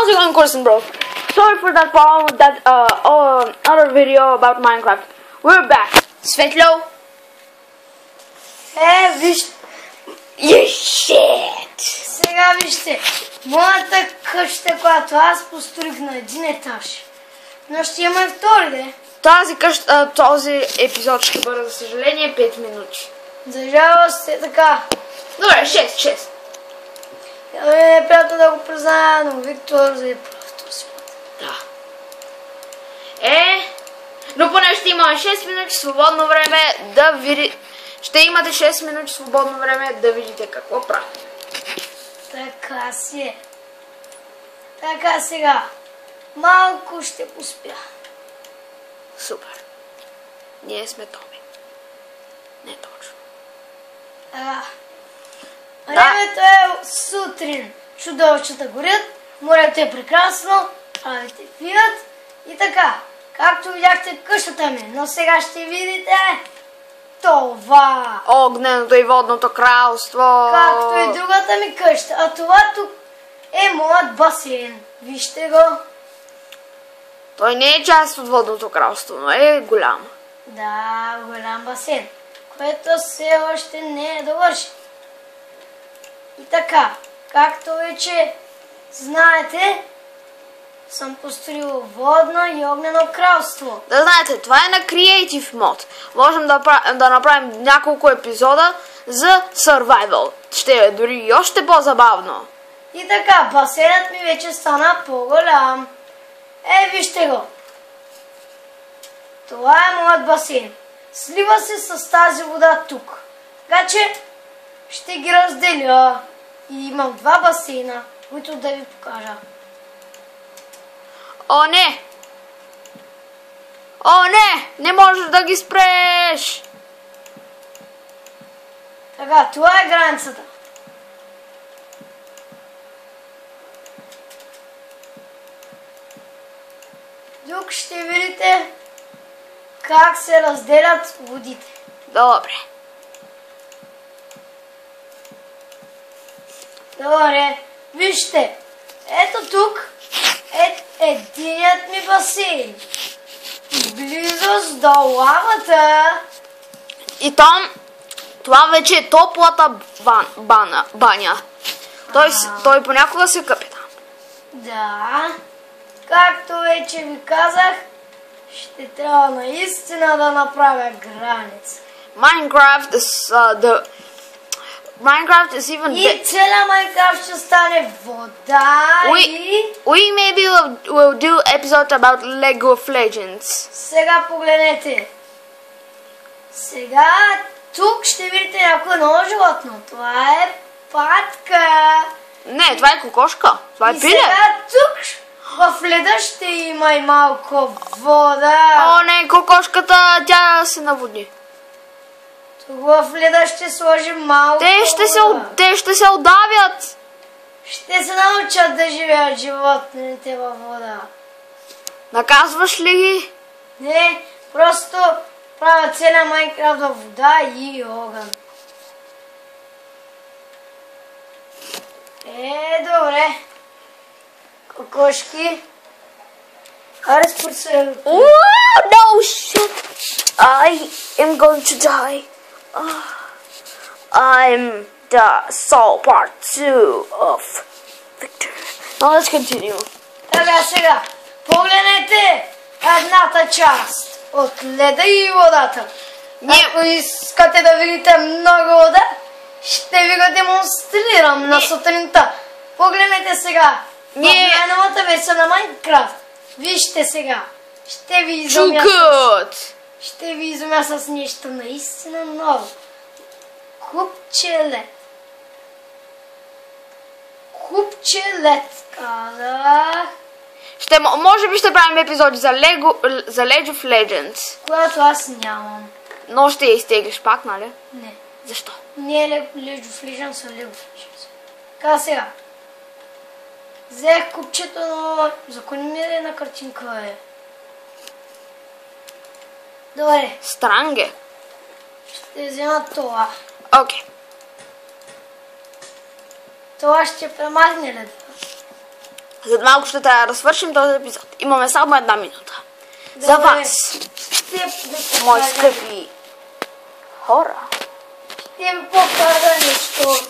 How's it going, Corson, bro? Sorry for that problem with that other video about Minecraft. We're back. Svetlo. Вижте. You shit. Сега вижте. Моята къща, която аз построих на един етаж. Но ще има и втори, де. Този епизод ще бъде, за съжаление, 5 минути. За жалост е така. Добре, 6. Е приятно да го призная, но Виктор за прав този път. Да. Но поне ще има 6 минути свободно време да видите. Ще имате 6 минути свободно време да видите какво правим. Така си е. Така сега. Малко ще поспя. Супер. Ние сме Томи. Не точно. Времето е сутрин. Чудовищата горят, морето е прекрасно, правите пият и така. Както видяхте къщата ми, но сега ще видите това. Огненото и водното кралство. Както и другата ми къща. А това тук е моят басейн. Вижте го. Той не е част от водното кралство, но е голям. Да, голям басейн, което все още не е довършен. И така, както вече знаете, съм построил водно и огнено кралство. Да знаете, това е на Creative Mode. Можем да направим няколко епизода за Survival. Ще е дори и още по-забавно. И така, басейнът ми вече стана по-голям. Вижте го. Това е моят басейн. Слива се с тази вода тук. Така че ще ги разделя. И имам два басейна, които да ви покажа. О, не! О, не! Не можеш да ги спреш! Така, това е границата. Тук ще видите как се разделят водите. Добре. Добре, вижте, ето тук е единият ми басейн. Близост до лавата. И там, това вече е топлата баня. Той понякога се къпе там. Да, както вече ви казах, ще трябва наистина да направя граница. Minecraft is even И целият Майнкрафт ще стане вода We maybe will do episode about Lego of Legends. Сега погледнете. Сега тук ще видите някое ново животно. Това е патка. Не, това е кокошка. Това е И пиле. сега тук в леда ще има и малко вода. О, не, кокошката, тя се наводни. Тук в леда ще сложим малко вода. Те ще се удавят. Ще се научат да живеят животните във вода. Наказваш ли ги? Не, просто правя целия Майнкрафт във вода и огън. Добре. Кокошки. Аре според се. No shit. I am going to die. I'm the soul part 2 of Victor. Now let's continue. Така сега, погледнете едната част от леда и водата. Ако искате да видите много вода, ще ви го демонстрирам на сутринта. Погледнете сега. В най-новата версия на Майнкрафт. Вижте сега. Ще ви изумя с нещо наистина ново. Купче лед, казах. Може би ще правим епизоди за League of Legends. Която аз нямам. Но ще я изтеглиш пак, нали? Не. Защо? Не е League of Legends, а League of Legends. Така сега. Взех купчето, но законимирана картинка е. Добре. Странге. Ще взема това. Окей. Това ще премахне леда. След малко ще трябва да свършим този епизод. Имаме само 1 минута. За вас, мои скъпи хора. Ще ви покажа нещо.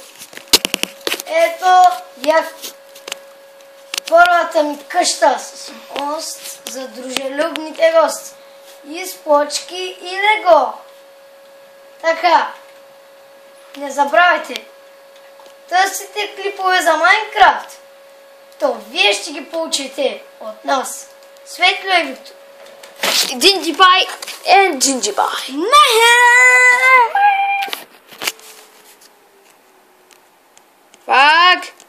Ето, първата ми къща с мост за дружелюбните гости. И с почки и лего. Така, не забравяйте, търсите клипове за Майнкрафт, то вие ще ги получите от нас. Светло и Виктор. Gingy and Gingy. Fuck.